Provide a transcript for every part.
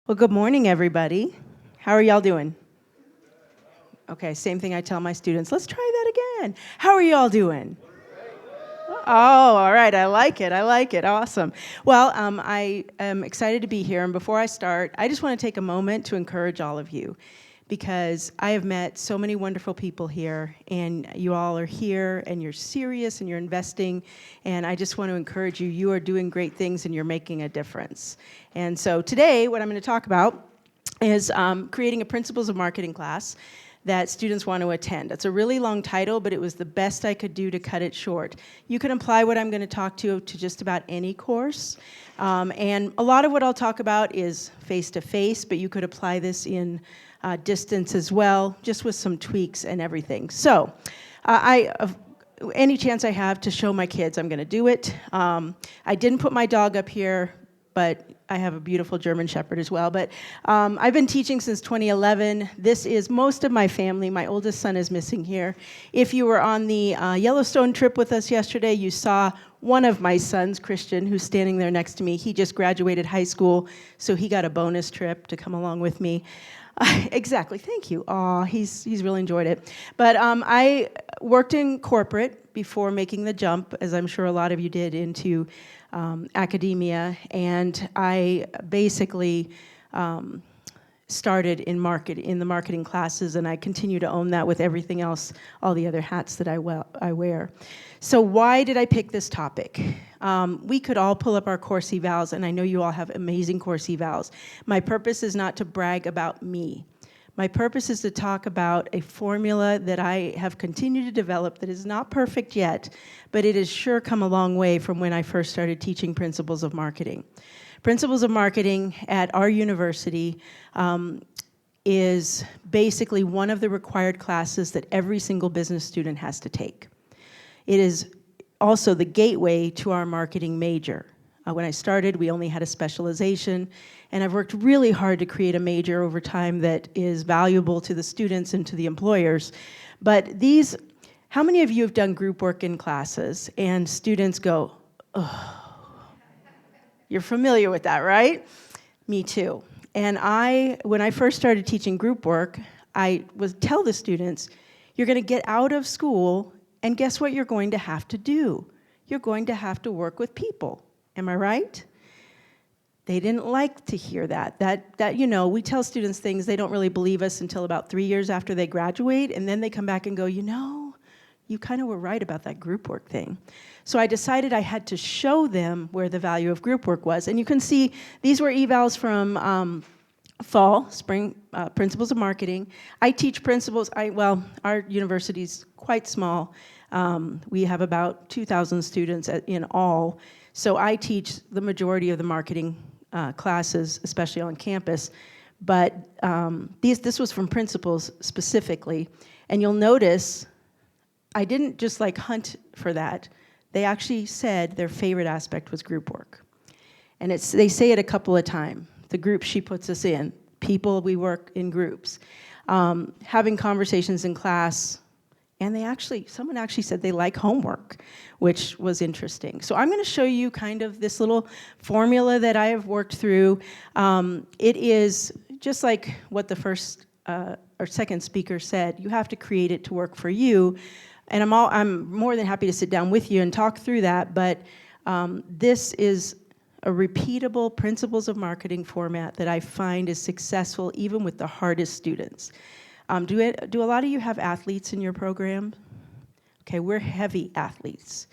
Well, good morning, everybody. How are y'all doing? Okay, same thing I tell my students. Let's try that again. How are y'all doing? Oh, all right. I like it. I like it. Awesome. Well, I am excited to be here. And before I start, I just want to take a moment to encourage all of you because I have met so many wonderful people here, and you all are here, and you're serious, and you're investing, and I just want to encourage you. You are doing great things, and you're making a difference. And so today, what I'm going to talk about is creating a Principles of Marketing class that students want to attend. It's a really long title, but it was the best I could do to cut it short. You can apply what I'm going to talk to just about any course. And a lot of what I'll talk about is face-to-face, but you could apply this in distance as well, just with some tweaks and everything. So any chance I have to show my kids, I'm going to do it. I didn't put my dog up here, but I have a beautiful German Shepherd as well. But I've been teaching since 2011. This is most of my family. My oldest son is missing here. If you were on the Yellowstone trip with us yesterday, you saw one of my sons, Christian, who's standing there next to me. He just graduated high school, so he got a bonus trip to come along with me. Exactly, thank you. Aw, he's really enjoyed it. But I worked in corporate before making the jump, as I'm sure a lot of you did, into academia, and I basically started in the marketing classes, and I continue to own that with everything else, all the other hats that I wear. So why did I pick this topic? We could all pull up our course evals, and I know you all have amazing course evals. My purpose is not to brag about me. My purpose is to talk about a formula that I have continued to develop that is not perfect yet, but it has sure come a long way from when I first started teaching Principles of Marketing. Principles of Marketing at our university is basically one of the required classes that every single business student has to take. It is also the gateway to our marketing major. When I started, we only had a specialization, and I've worked really hard to create a major over time that is valuable to the students and to the employers. But how many of you have done group work in classes, and students go, oh, you're familiar with that, right? Me too. And when I first started teaching group work, I would tell the students, you're gonna get out of school, and guess what you're going to have to do? You're going to have to work with people. Am I right? They didn't like to hear that. We tell students things, they don't really believe us until about 3 years after they graduate, and then they come back and go, you kind of were right about that group work thing. So I decided I had to show them where the value of group work was. And you can see these were evals from fall, spring, Principles of Marketing. I teach principles, our university's quite small. We have about 2,000 students in all. So I teach the majority of the marketing classes, especially on campus. But this was from Principles specifically. And you'll notice I didn't just hunt for that. They actually said their favorite aspect was group work. And they say it a couple of times. The group she puts us in, people, we work in groups. Having conversations in class, and someone actually said they like homework, which was interesting. So I'm going to show you kind of this little formula that I have worked through. It is just like what the first or second speaker said. You have to create it to work for you. And I'm more than happy to sit down with you and talk through that. But this is a repeatable Principles of Marketing format that I find is successful even with the hardest students. Do a lot of you have athletes in your program? Okay, we're heavy athletes.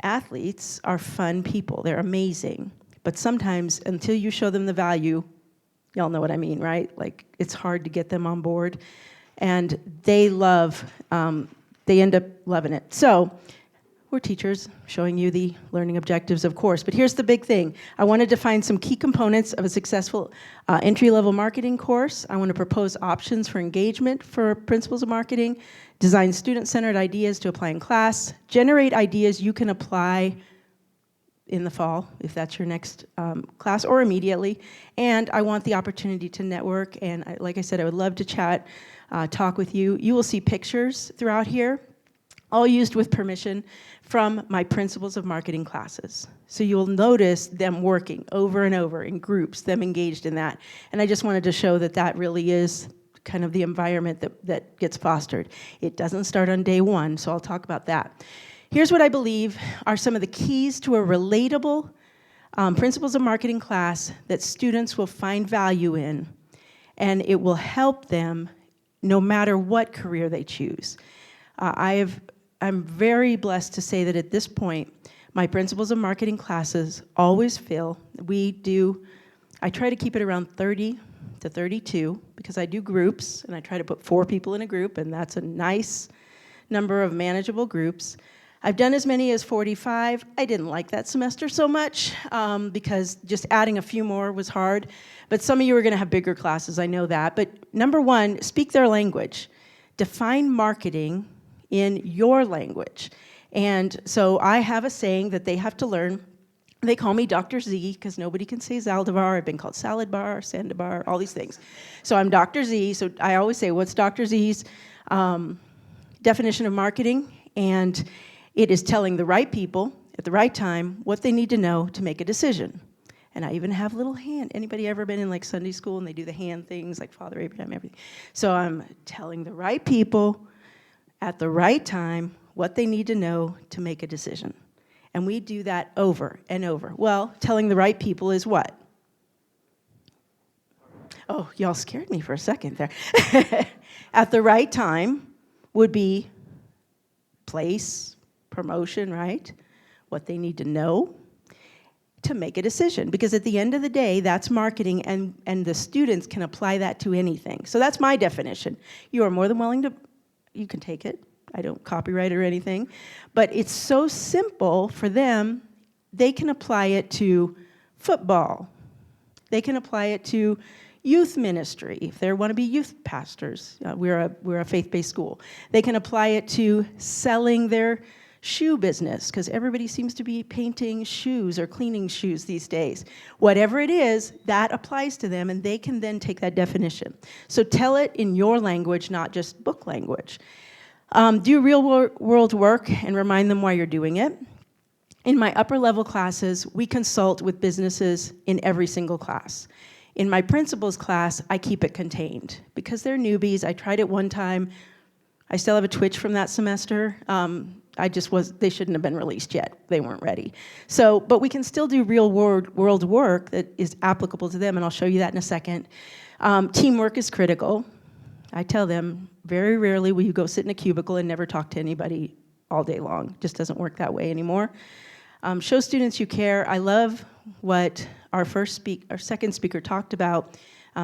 Athletes are fun people. They're amazing. But sometimes, until you show them the value, y'all know what I mean, right? It's hard to get them on board. And they end up loving it. So we're teachers showing you the learning objectives, of course. But here's the big thing. I want to define some key components of a successful entry-level marketing course. I want to propose options for engagement for Principles of Marketing, design student-centered ideas to apply in class, generate ideas you can apply in the fall, if that's your next class, or immediately. And I want the opportunity to network, and like I said, I would love to chat, talk with you. You will see pictures throughout here. all used with permission from my Principles of Marketing classes. So you'll notice them working over and over in groups, them engaged in that. And I just wanted to show that that really is kind of the environment that gets fostered. It doesn't start on day one, so I'll talk about that. Here's what I believe are some of the keys to a relatable Principles of Marketing class that students will find value in, and it will help them no matter what career they choose. I'm very blessed to say that at this point, my Principles of Marketing classes always fill. I try to keep it around 30 to 32 because I do groups, and I try to put 4 people in a group, and that's a nice number of manageable groups. I've done as many as 45. I didn't like that semester so much because just adding a few more was hard. But some of you are going to have bigger classes, I know that. But number one, speak their language. Define marketing in your language. And so I have a saying that they have to learn. They call me Dr. Z because nobody can say Zaldivar. I've been called Salad Bar, Sandibar, all these things. So I'm Dr. Z. So I always say, what's Dr. Z's definition of marketing? And it is telling the right people at the right time what they need to know to make a decision. And I even have little hand. Anybody ever been in like Sunday school and they do the hand things like Father Abraham, everything? So I'm telling the right people at the right time what they need to know to make a decision. And we do that over and over. Well, telling the right people is what? Oh, y'all scared me for a second there. At the right time would be place, promotion, right? What they need to know to make a decision. Because at the end of the day, that's marketing, and the students can apply that to anything. So that's my definition. You are more than willing to, you can take it. I don't copyright it or anything. But it's so simple for them, they can apply it to football. They can apply it to youth ministry, if they want to be youth pastors. We're a faith-based school. They can apply it to selling their shoe business, because everybody seems to be painting shoes or cleaning shoes these days. Whatever it is, that applies to them, and they can then take that definition. So tell it in your language, not just book language. Do real-world work and remind them why you're doing it. In my upper-level classes, we consult with businesses in every single class. In my principles class, I keep it contained. Because they're newbies, I tried it one time. I still have a twitch from that semester. They shouldn't have been released yet. They weren't ready. So, but we can still do real world work that is applicable to them, and I'll show you that in a second. Teamwork is critical. I tell them, very rarely will you go sit in a cubicle and never talk to anybody all day long. It just doesn't work that way anymore. Show students you care. I love what our second speaker talked about,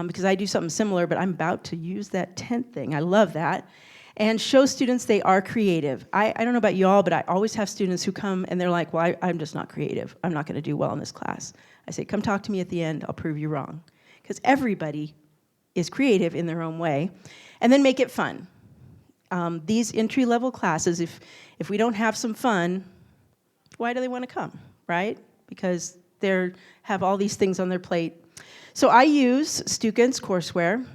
because I do something similar, but I'm about to use that tent thing. I love that. And show students they are creative. I don't know about y'all, but I always have students who come and they're like, well, I'm just not creative. I'm not going to do well in this class. I say, come talk to me at the end. I'll prove you wrong. Because everybody is creative in their own way. And then make it fun. These entry-level classes, if we don't have some fun, why do they want to come, right? Because they have all these things on their plate. So I use Stuken's courseware.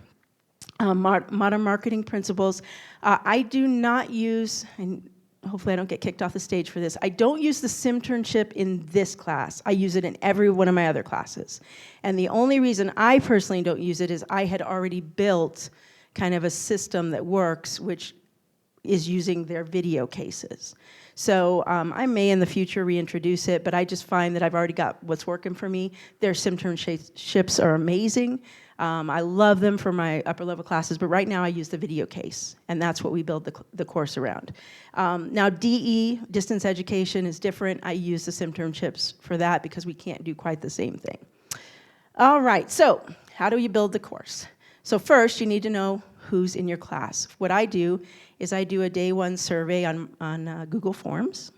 Modern Marketing Principles. I do not use, and hopefully I don't get kicked off the stage for this, I don't use the Simternship in this class. I use it in every one of my other classes. And the only reason I personally don't use it is I had already built kind of a system that works, which is using their video cases. So I may in the future reintroduce it, but I just find that I've already got what's working for me. Their Simternships are amazing. I love them for my upper level classes, but right now I use the video case, and that's what we build the course around. Now DE, distance education, is different. I use the Simternships for that because we can't do quite the same thing. All right, so how do you build the course? So first, you need to know who's in your class. What I do is I do a day one survey on Google Forms,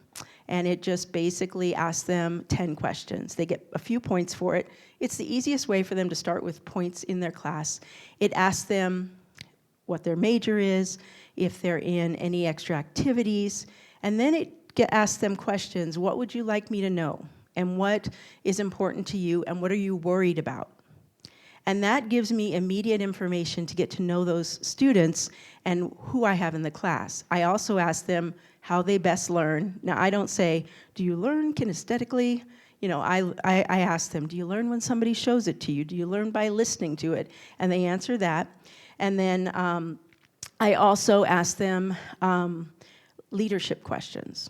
and it just basically asks them 10 questions. They get a few points for it. It's the easiest way for them to start with points in their class. It asks them what their major is, if they're in any extra activities, and then it asks them questions. What would you like me to know? And what is important to you, and what are you worried about? And that gives me immediate information to get to know those students and who I have in the class. I also ask them how they best learn. Now, I don't say, do you learn kinesthetically? You know, I ask them, do you learn when somebody shows it to you? Do you learn by listening to it? And they answer that. And then I also ask them leadership questions.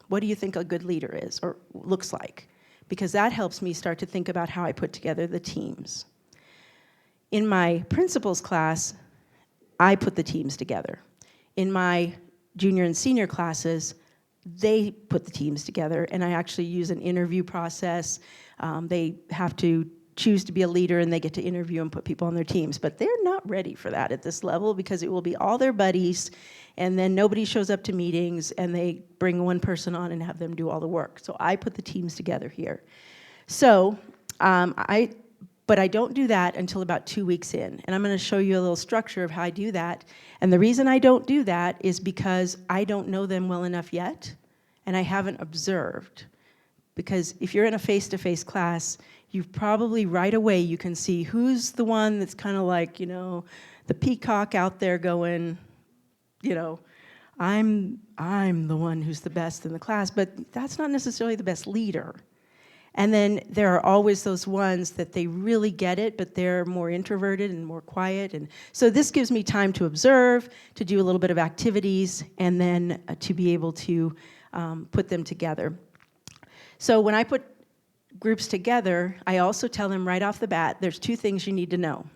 What do you think a good leader is or looks like? Because that helps me start to think about how I put together the teams. In my principals class, I put the teams together. In my junior and senior classes, they put the teams together, and I actually use an interview process. They have to choose to be a leader, and they get to interview and put people on their teams. But they're not ready for that at this level because it will be all their buddies, and then nobody shows up to meetings, and they bring one person on and have them do all the work. So I put the teams together here. So but I don't do that until about 2 weeks in, and I'm going to show you a little structure of how I do that. And the reason I don't do that is because I don't know them well enough yet, and I haven't observed. Because if you're in a face-to-face class, you've probably right away you can see who's the one that's kind of like, you know, the peacock out there going, you know, I'm the one who's the best in the class, but that's not necessarily the best leader. And then there are always those ones that they really get it, but they're more introverted and more quiet. And so this gives me time to observe, to do a little bit of activities, and then to be able to put them together. So when I put groups together, I also tell them right off the bat, there's 2 things you need to know.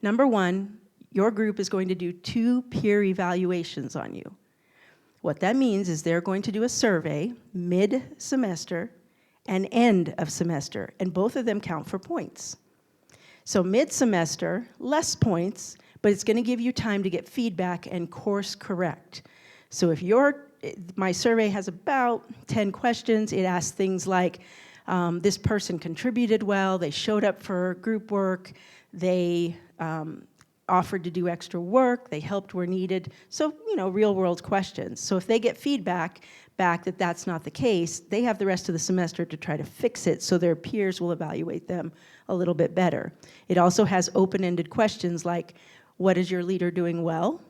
Number 1, your group is going to do 2 peer evaluations on you. What that means is they're going to do a survey mid-semester and end of semester, and both of them count for points. So mid-semester, less points, but it's going to give you time to get feedback and course correct. So if my survey has about 10 questions, it asks things like, this person contributed well, they showed up for group work, they offered to do extra work, they helped where needed. So, you know, real world questions. So if they get feedback back that that's not the case, they have the rest of the semester to try to fix it so their peers will evaluate them a little bit better. It also has open-ended questions like, what is your leader doing well?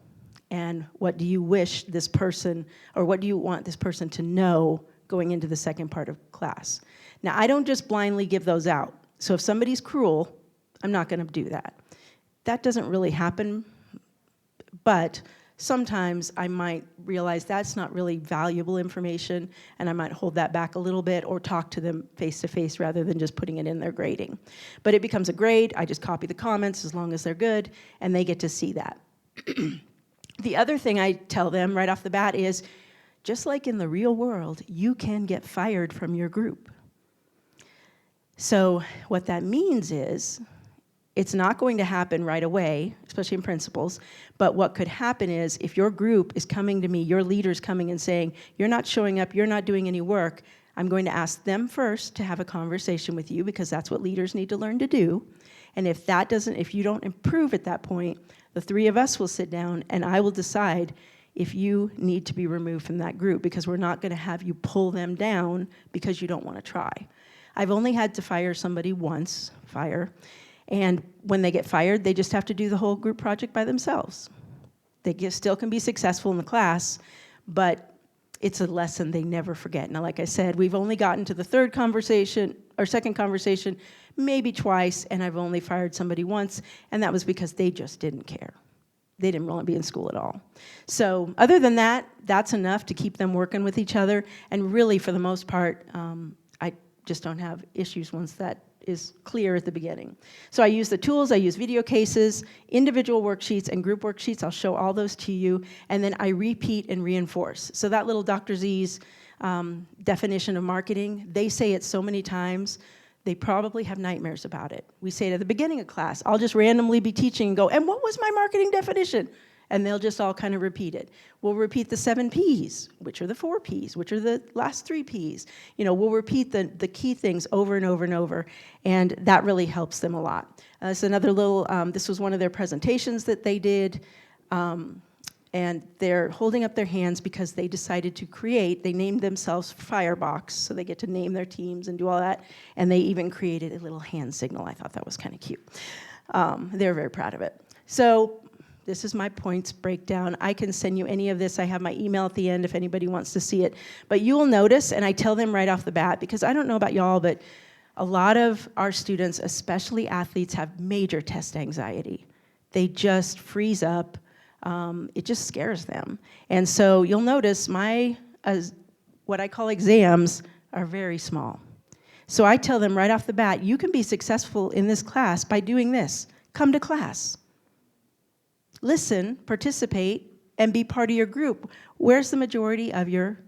And what do you wish this person, or what do you want this person to know going into the second part of class? Now, I don't just blindly give those out. So if somebody's cruel, I'm not going to do that. That doesn't really happen, but sometimes I might realize that's not really valuable information, and I might hold that back a little bit or talk to them face-to-face rather than just putting it in their grading. But it becomes a grade. I just copy the comments as long as they're good, and they get to see that. The other thing I tell them right off the bat is, just like in the real world, you can get fired from your group. So what that means is, it's not going to happen right away, especially in principals, but what could happen is if your group is coming to me, your leader's coming and saying, you're not showing up, you're not doing any work, I'm going to ask them first to have a conversation with you because that's what leaders need to learn to do. And if you don't improve at that point, the 3 of us will sit down and I will decide if you need to be removed from that group because we're not going to have you pull them down because you don't want to try. I've only had to fire somebody once, and when they get fired, they just have to do the whole group project by themselves. They still can be successful in the class, but it's a lesson they never forget. Now, like I said, we've only gotten to the second conversation, maybe twice, and I've only fired somebody once, and that was because they just didn't care. They didn't want to be in school at all. So other than that, that's enough to keep them working with each other, and really, for the most part, I just don't have issues once that is clear at the beginning. So I use the tools, I use video cases, individual worksheets, and group worksheets. I'll show all those to you, and then I repeat and reinforce. So that little Dr. Z's definition of marketing, they say it so many times, they probably have nightmares about it. We say it at the beginning of class. I'll just randomly be teaching and go, and what was my marketing definition? And they'll just all kind of repeat it. We'll repeat the 7 Ps, which are the 4 Ps, which are the last 3 Ps. You know, we'll repeat the key things over and over and over, and that really helps them a lot. So another little, this was one of their presentations that they did, and they're holding up their hands because they decided to create, they named themselves Firebox, so they get to name their teams and do all that, and they even created a little hand signal. I thought that was kind of cute. They're very proud of it. So this is my points breakdown. I can send you any of this. I have my email at the end if anybody wants to see it. But you will notice, and I tell them right off the bat, because I don't know about y'all, but a lot of our students, especially athletes, have major test anxiety. They just freeze up. It just scares them. And so you'll notice what I call exams are very small. So I tell them right off the bat, you can be successful in this class by doing this. Come to class. Listen, participate, and be part of your group. Where's the majority of your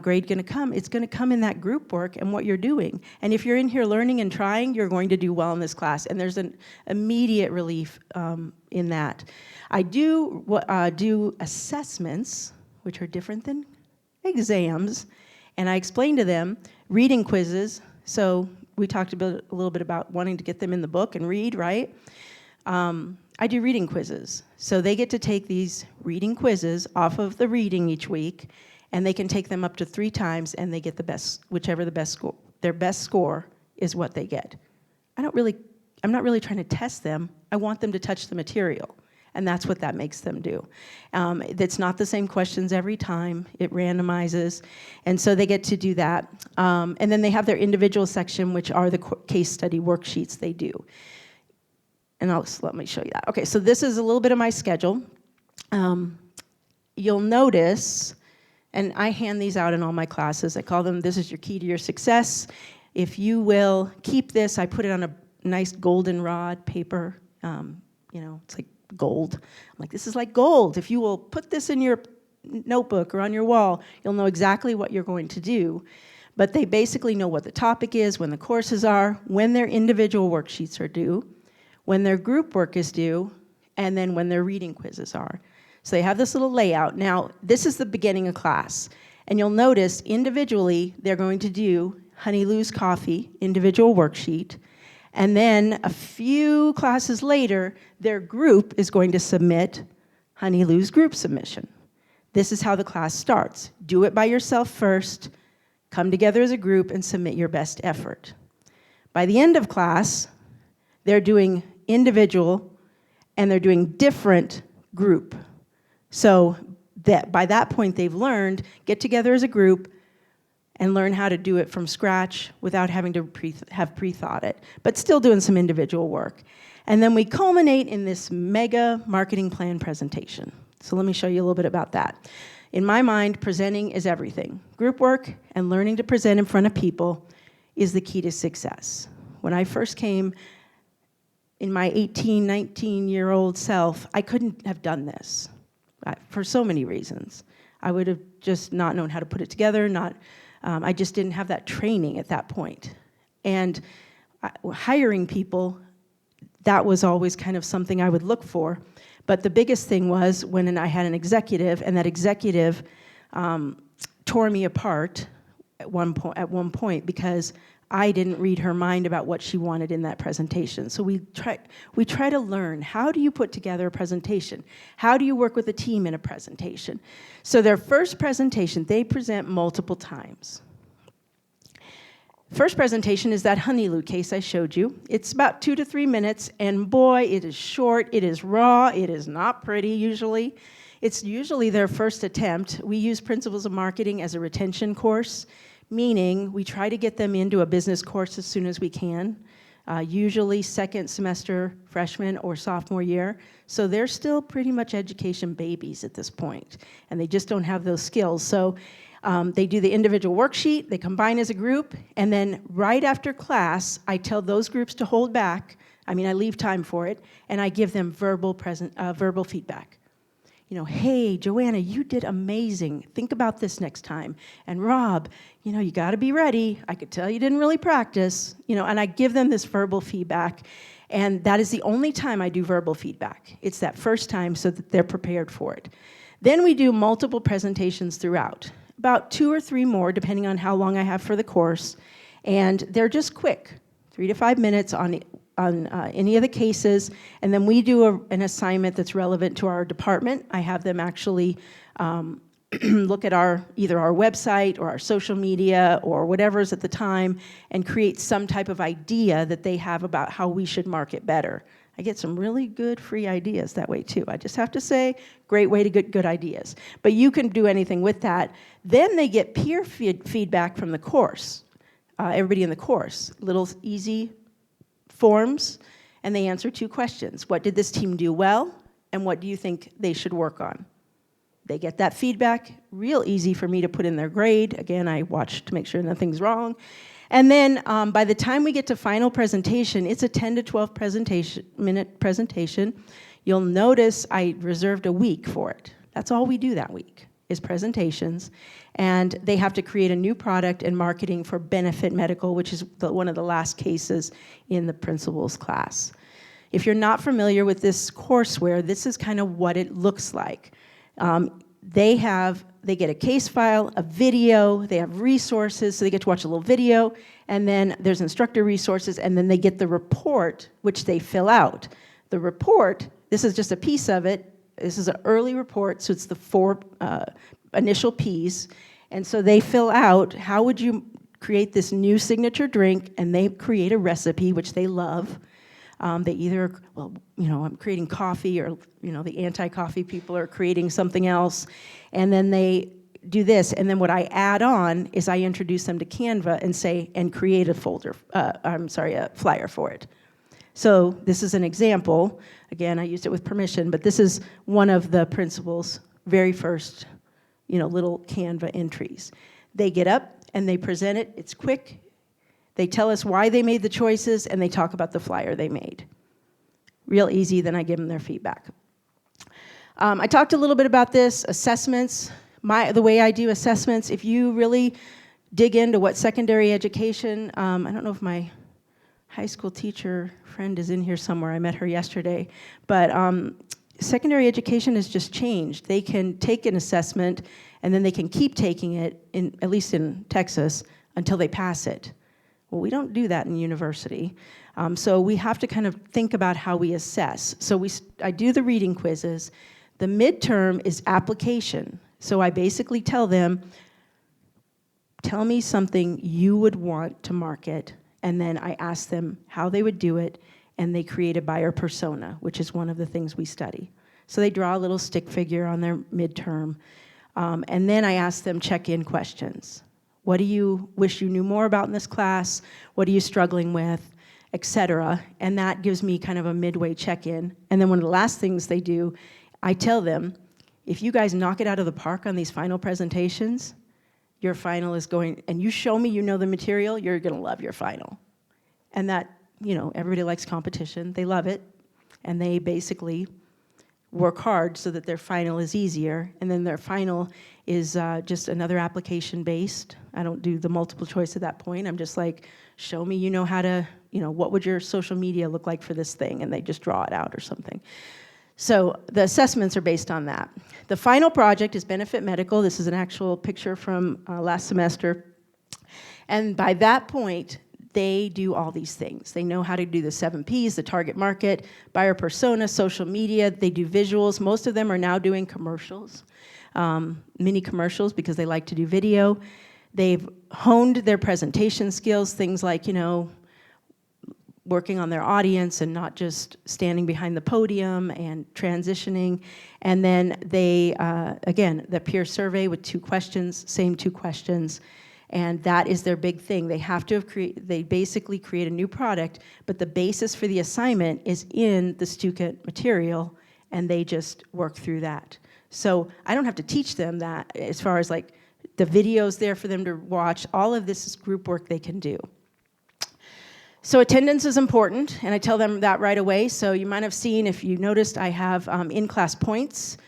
grade going to come? It's going to come in that group work and what you're doing. And if you're in here learning and trying, you're going to do well in this class. And there's an immediate relief in that. I do assessments, which are different than exams, and I explain to them reading quizzes. So we talked a little bit about wanting to get them in the book and read, right? I do reading quizzes. So they get to take these reading quizzes off of the reading each week, and they can take them up to 3 times, and they get the best, whichever the best score, their best score is what they get. I'm not really trying to test them. I want them to touch the material, and that's what that makes them do. It's not the same questions every time. It randomizes, and so they get to do that. And then they have their individual section, which are the case study worksheets they do. And let me show you that. Okay, so this is a little bit of my schedule. You'll notice, and I hand these out in all my classes. I call them, this is your key to your success. If you will keep this, I put it on a nice goldenrod paper. It's like gold. I'm like, this is like gold. If you will put this in your notebook or on your wall, you'll know exactly what you're going to do. But they basically know what the topic is, when the courses are, when their individual worksheets are due, when their group work is due, and then when their reading quizzes are. So they have this little layout. Now, this is the beginning of class. And you'll notice individually, they're going to do Honey Lou's Coffee, individual worksheet. And then a few classes later, their group is going to submit Honey Lou's group submission. This is how the class starts. Do it by yourself first, come together as a group, and submit your best effort. By the end of class, they're doing individual, and they're doing different group. So that by that point, they've learned, get together as a group and learn how to do it from scratch without having to have pre-thought it, but still doing some individual work. And then we culminate in this mega marketing plan presentation. So let me show you a little bit about that. In my mind, presenting is everything. Group work and learning to present in front of people is the key to success. When I first came, in my 18, 19-year-old self, I couldn't have done this for so many reasons. I would have just not known how to put it together, I just didn't have that training at that point. And hiring people, that was always kind of something I would look for. But the biggest thing was when I had an executive, and that executive tore me apart at one point because I didn't read her mind about what she wanted in that presentation. So we try to learn, how do you put together a presentation? How do you work with a team in a presentation? So their first presentation, they present multiple times. First presentation is that Honey Lou case I showed you. It's about 2 to 3 minutes, and boy, it is short, it is raw, it is not pretty usually. It's usually their first attempt. We use Principles of Marketing as a retention course, meaning we try to get them into a business course as soon as we can, usually second semester freshman or sophomore year. So they're still pretty much education babies at this point, and they just don't have those skills. So they do the individual worksheet, they combine as a group, and then right after class, I tell those groups to hold back. I leave time for it, and I give them verbal feedback. Hey, Joanna, you did amazing. Think about this next time. And Rob, you got to be ready. I could tell you didn't really practice, and I give them this verbal feedback. And that is the only time I do verbal feedback. It's that first time so that they're prepared for it. Then we do multiple presentations throughout, about 2 or 3 more, depending on how long I have for the course. And they're just quick, 3 to 5 minutes on any of the cases, and then we do an assignment that's relevant to our department. I have them actually look at either our website or our social media or whatever's at the time and create some type of idea that they have about how we should market better. I get some really good free ideas that way too. I just have to say, great way to get good ideas. But you can do anything with that. Then they get peer feedback from the course, everybody in the course, little easy forms, and they answer 2 questions. What did this team do well, and what do you think they should work on? They get that feedback, real easy for me to put in their grade. Again, I watch to make sure nothing's wrong. And then by the time we get to final presentation, it's a 10 to 12 minute presentation. You'll notice I reserved a week for it. That's all we do that week, is presentations. And they have to create a new product and marketing for Benefit Medical, which is one of the last cases in the principals class. If you're not familiar with this courseware, this is kind of what it looks like. They get a case file, a video, they have resources, so they get to watch a little video, and then there's instructor resources, and then they get the report, which they fill out. The report, this is just a piece of it. This is an early report, so it's the 4 initial Ps, and so they fill out, how would you create this new signature drink, and they create a recipe, which they love. They either, well, I'm creating coffee, or, the anti-coffee people are creating something else. And then they do this. And then what I add on is I introduce them to Canva and create a a flyer for it. So this is an example. Again, I used it with permission, but this is one of the principals' very first, little Canva entries. They get up and they present it. It's quick. They tell us why they made the choices, and they talk about the flyer they made. Real easy, then I give them their feedback. I talked a little bit about this, assessments. The way I do assessments, if you really dig into what secondary education, I don't know if my high school teacher friend is in here somewhere, I met her yesterday, but secondary education has just changed. They can take an assessment, and then they can keep taking it, at least in Texas, until they pass it. Well, we don't do that in university. So we have to kind of think about how we assess. So I do the reading quizzes. The midterm is application. So I basically tell them, tell me something you would want to market, and then I ask them how they would do it, and they create a buyer persona, which is one of the things we study. So they draw a little stick figure on their midterm, and then I ask them check-in questions. What do you wish you knew more about in this class? What are you struggling with, et cetera? And that gives me kind of a midway check-in. And then one of the last things they do, I tell them, if you guys knock it out of the park on these final presentations, your final is going, and you show me you know the material, you're gonna love your final. And that, everybody likes competition, they love it, and they basically work hard so that their final is easier, and then their final is just another application based. I don't do the multiple choice at that point. I'm just like, show me you know how to, what would your social media look like for this thing, and they just draw it out or something. So the assessments are based on that. The final project is Benefit Medical. This is an actual picture from last semester. And by that point, they do all these things. They know how to do the 7 Ps, the target market, buyer persona, social media. They do visuals. Most of them are now doing commercials, mini commercials, because they like to do video. They've honed their presentation skills, things like, working on their audience and not just standing behind the podium and transitioning. And then they, again, the peer survey with 2 questions, same 2 questions. And that is their big thing. They have to they basically create a new product, but the basis for the assignment is in the student material, and they just work through that. So I don't have to teach them that as far as like the videos there for them to watch. All of this is group work they can do. So attendance is important, and I tell them that right away. So you might have seen, if you noticed, I have in-class points.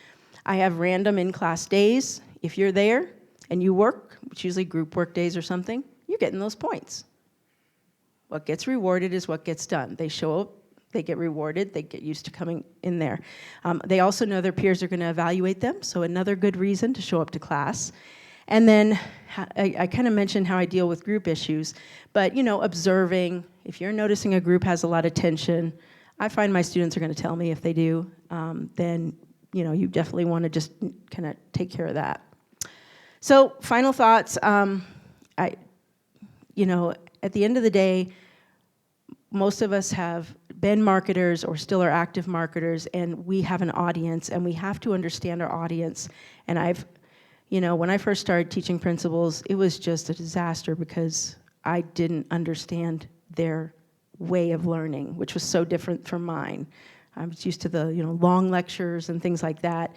I have random in-class days. If you're there and you work, it's usually group work days or something, you're getting those points. What gets rewarded is what gets done. They show up, they get rewarded, they get used to coming in there. They also know their peers are going to evaluate them, so another good reason to show up to class. And then I kind of mentioned how I deal with group issues, but observing, if you're noticing a group has a lot of tension, I find my students are going to tell me if they do, then you definitely want to just kind of take care of that. So final thoughts. You know, at the end of the day, most of us have been marketers or still are active marketers, and we have an audience, and we have to understand our audience. And you know, when I first started teaching principals, it was just a disaster because I didn't understand their way of learning, which was so different from mine. I was used to the, you know, long lectures and things like that.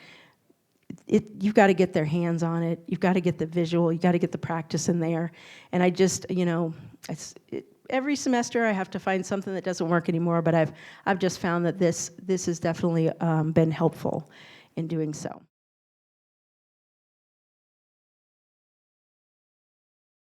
You've got to get their hands on it. You've got to get the visual. You've got to get the practice in there. And I just, you know, every semester I have to find something that doesn't work anymore. But I've just found that this has definitely been helpful in doing so.